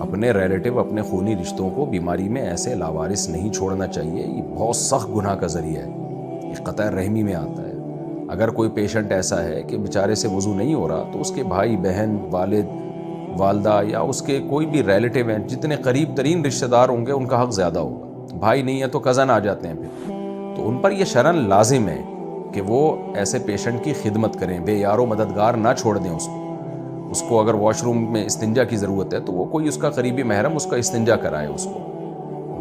اپنے ریلیٹو، اپنے خونی رشتوں کو بیماری میں ایسے لاوارث نہیں چھوڑنا چاہیے. یہ بہت سخت گناہ کا ذریعہ ہے، یہ قطع رحمی میں آتا ہے. اگر کوئی پیشنٹ ایسا ہے کہ بیچارے سے وضو نہیں ہو رہا، تو اس کے بھائی بہن، والد والدہ، یا اس کے کوئی بھی ریلیٹو ہیں، جتنے قریب ترین رشتہ دار ہوں گے ان کا حق زیادہ ہوگا. بھائی نہیں ہے تو کزن آ جاتے ہیں پھر، تو ان پر یہ شرعاً لازم ہے کہ وہ ایسے پیشنٹ کی خدمت کریں، بے یار و مددگار نہ چھوڑ دیں اس کو اگر واش روم میں استنجا کی ضرورت ہے تو وہ کوئی اس کا قریبی محرم اس کا استنجا کرائے اس کو.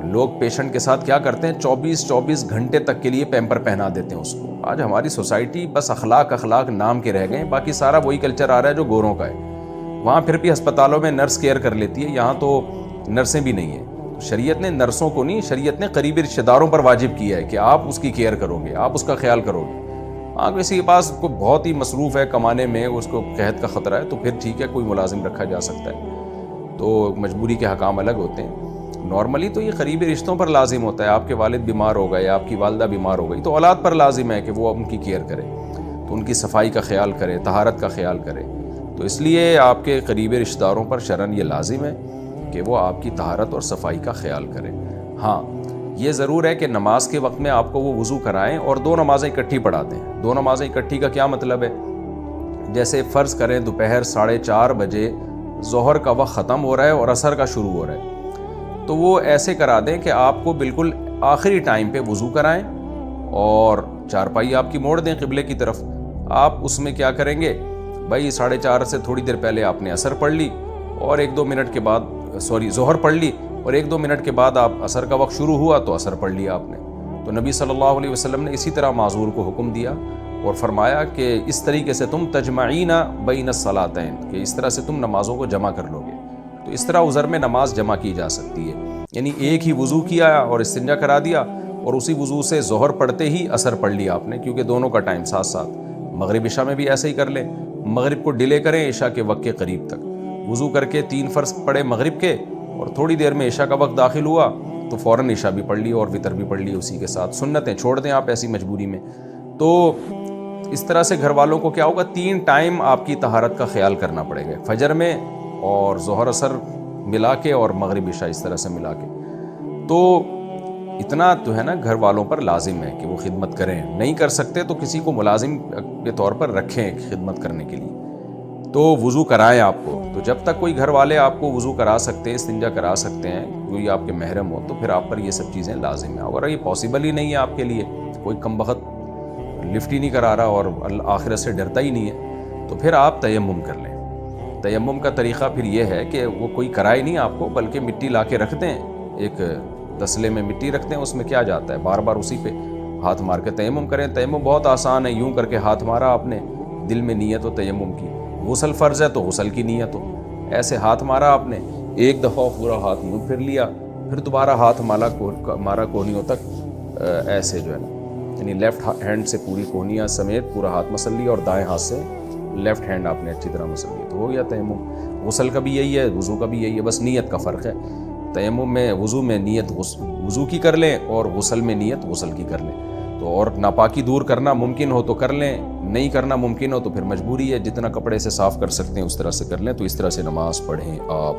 لوگ پیشنٹ کے ساتھ کیا کرتے ہیں، 24 گھنٹے تک کے لیے پیمپر پہنا دیتے ہیں اس کو. آج ہماری سوسائٹی بس اخلاق نام کے رہ گئے ہیں، باقی سارا وہی کلچر آ رہا ہے جو گوروں کا ہے. وہاں پھر بھی ہسپتالوں میں نرس کیئر کر لیتی ہے، یہاں تو نرسیں بھی نہیں ہیں. شریعت نے نرسوں کو نہیں، شریعت نے قریبی رشتہ داروں پر واجب کیا ہے کہ آپ اس کی کیئر کرو گے، آپ اس کا خیال کرو گے. ہاں کسی کے پاس کوئی بہت ہی مصروف ہے کمانے میں، اس کو قحط کا خطرہ ہے، تو پھر ٹھیک ہے، کوئی ملازم رکھا جا سکتا ہے، تو مجبوری کے حکام الگ ہوتے ہیں. نارملی تو یہ قریبی رشتوں پر لازم ہوتا ہے. آپ کے والد بیمار ہو گئے، آپ کی والدہ بیمار ہو گئی، تو اولاد پر لازم ہے کہ وہ ان کی کیئر کرے، تو ان کی صفائی کا خیال کرے، طہارت کا خیال کرے. تو اس لیے آپ کے قریبی رشتہ داروں پر شرعاً یہ لازم ہے کہ وہ آپ کی طہارت اور صفائی کا خیال کریں. ہاں یہ ضرور ہے کہ نماز کے وقت میں آپ کو وہ وضو کرائیں اور 2 نمازیں اکٹھی پڑھا دیں. 2 نمازیں اکٹھی کا کیا مطلب ہے؟ جیسے فرض کریں دوپہر 4:30 بجے ظہر کا وقت ختم ہو رہا ہے اور عصر کا شروع ہو رہا ہے، تو وہ ایسے کرا دیں کہ آپ کو بالکل آخری ٹائم پہ وضو کرائیں اور چارپائی آپ کی موڑ دیں قبلے کی طرف. آپ اس میں کیا کریں گے بھائی، 4:30 سے تھوڑی دیر پہلے آپ نے عصر پڑھ لی اور 1-2 منٹ کے بعد ظہر پڑھ لی، اور 1-2 منٹ کے بعد آپ عصر کا وقت شروع ہوا تو عصر پڑھ لیا آپ نے. تو نبی صلی اللہ علیہ وسلم نے اسی طرح معذور کو حکم دیا اور فرمایا کہ اس طریقے سے تم تجمعین بین الصلاتین، کہ اس طرح سے تم نمازوں کو جمع کر لو گے. تو اس طرح عذر میں نماز جمع کی جا سکتی ہے، یعنی ایک ہی وضو کیا اور استنجا کرا دیا اور اسی وضو سے ظہر پڑھتے ہی عصر پڑھ لیا آپ نے، کیونکہ دونوں کا ٹائم ساتھ ساتھ. مغرب عشاء میں بھی ایسے ہی کر لیں، مغرب کو ڈیلے کریں عشاء کے وقت کے قریب تک، وضو کر کے 3 فرض پڑھے مغرب کے، اور تھوڑی دیر میں عشاء کا وقت داخل ہوا تو فوراً عشاء بھی پڑھ لی اور وطر بھی پڑھ لی اسی کے ساتھ. سنتیں چھوڑ دیں آپ ایسی مجبوری میں. تو اس طرح سے گھر والوں کو کیا ہوگا، 3 ٹائم آپ کی طہارت کا خیال کرنا پڑے گا، فجر میں اور ظہر عصر ملا کے اور مغرب عشاء اس طرح سے ملا کے. تو اتنا تو ہے نا گھر والوں پر لازم ہے کہ وہ خدمت کریں. نہیں کر سکتے تو کسی کو ملازم کے طور پر رکھیں خدمت کرنے کے لیے، تو وضو کرائیں آپ کو. تو جب تک کوئی گھر والے آپ کو وضو کرا سکتے ہیں، استنجا کرا سکتے ہیں، کوئی آپ کے محرم ہو، تو پھر آپ پر یہ سب چیزیں لازم ہیں. اگر یہ پاسبل ہی نہیں ہے آپ کے لیے، کوئی کم بخت لفٹ ہی نہیں کرا رہا اور آخرت سے ڈرتا ہی نہیں ہے، تو پھر آپ تیمم کر لیں. تیمم کا طریقہ پھر یہ ہے کہ وہ کوئی کرائے نہیں آپ کو، بلکہ مٹی لا کے رکھ دیں، ایک تسلے میں مٹی رکھ دیں، اس میں کیا جاتا ہے، بار بار اسی پہ ہاتھ مار کے تیمم کریں. تیمم بہت آسان ہے، یوں کر کے ہاتھ مارا آپ نے، دل میں نیت ہو تیمم کی. غسل فرض ہے تو غسل کی نیت ہو، ایسے ہاتھ مارا آپ نے، ایک دفعہ پورا ہاتھ یوں پھر لیا، پھر دوبارہ ہاتھ مارا کوہنیوں تک، ایسے جو ہے نا، یعنی لیفٹ ہینڈ سے پوری کوہنیاں سمیت پورا ہاتھ مسل لیا اور دائیں ہاتھ سے لیفٹ ہینڈ آپ نے اچھی طرح مسل لیا، تو ہو گیا تیمم. غسل کا بھی یہی ہے، وضو کا بھی یہی ہے، بس نیت کا فرق ہے. تیمم میں وضو میں نیت وضو کی کر لیں اور غسل میں نیت غسل کی کر لیں. تو اور ناپاکی دور کرنا ممکن ہو تو کر لیں، نہیں کرنا ممکن ہو تو پھر مجبوری ہے، جتنا کپڑے سے صاف کر سکتے ہیں اس طرح سے کر لیں. تو اس طرح سے نماز پڑھیں آپ.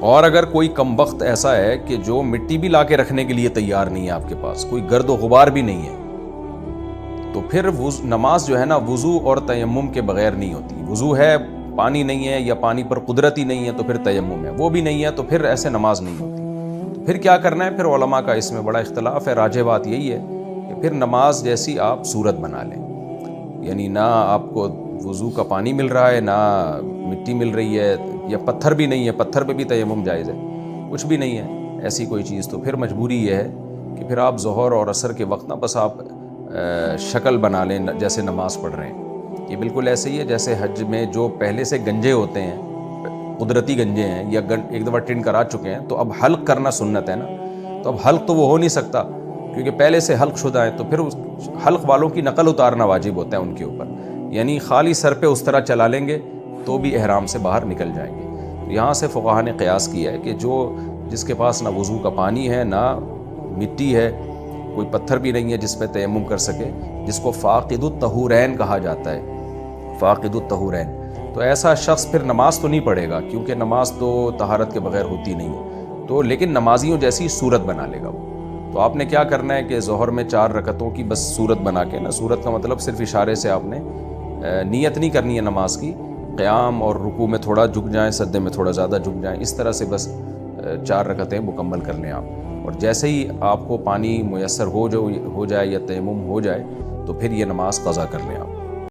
اور اگر کوئی کم وقت ایسا ہے کہ جو مٹی بھی لا کے رکھنے کے لیے تیار نہیں ہے، آپ کے پاس کوئی گرد و غبار بھی نہیں ہے، تو پھر نماز جو ہے نا وضو اور تیمم کے بغیر نہیں ہوتی. وضو ہے، پانی نہیں ہے یا پانی پر قدرتی نہیں ہے تو پھر تیمم ہے، وہ بھی نہیں ہے تو پھر ایسے نماز نہیں ہوتی. پھر کیا کرنا ہے؟ پھر علماء کا اس میں بڑا اختلاف ہے. راجح بات یہی ہے کہ پھر نماز جیسی آپ صورت بنا لیں، یعنی نہ آپ کو وضو کا پانی مل رہا ہے، نہ مٹی مل رہی ہے، یا پتھر بھی نہیں ہے، پتھر پہ بھی تیمم جائز ہے، کچھ بھی نہیں ہے ایسی کوئی چیز، تو پھر مجبوری یہ ہے کہ پھر آپ ظہر اور عصر کے وقت نا بس آپ شکل بنا لیں جیسے نماز پڑھ رہے ہیں. یہ بالکل ایسے ہی ہے جیسے حج میں جو پہلے سے گنجے ہوتے ہیں، قدرتی گنجے ہیں یا ایک دفعہ ٹنڈ کرا چکے ہیں، تو اب حلق کرنا سنت ہے نا. تو اب حلق تو وہ ہو نہیں سکتا کیونکہ پہلے سے حلق شدہ ہے، تو پھر حلق والوں کی نقل اتارنا واجب ہوتا ہے ان کے اوپر، یعنی خالی سر پہ اس طرح چلا لیں گے تو بھی احرام سے باہر نکل جائیں گے. تو یہاں سے فقہا نے قیاس کیا ہے کہ جس کے پاس نہ وضو کا پانی ہے، نہ مٹی ہے، کوئی پتھر بھی نہیں ہے جس پہ تیمم کر سکے، جس کو فاقد الطہورین کہا جاتا ہے. فاقد الطہورین، تو ایسا شخص پھر نماز تو نہیں پڑھے گا، کیونکہ نماز تو طہارت کے بغیر ہوتی نہیں ہے، تو لیکن نمازیوں جیسی صورت بنا لے گا وہ۔ تو آپ نے کیا کرنا ہے کہ ظہر میں 4 رکعتوں کی بس صورت بنا کے نا، صورت کا مطلب صرف اشارے سے آپ نے نیت نہیں کرنی ہے نماز کی، قیام اور رکوع میں تھوڑا جھک جائیں، سجدے میں تھوڑا زیادہ جھک جائیں، اس طرح سے بس 4 رکعتیں مکمل کر لیں آپ۔ اور جیسے ہی آپ کو پانی میسر ہو جائے یا تیمم ہو جائے تو پھر یہ نماز قضا کر لیں آپ۔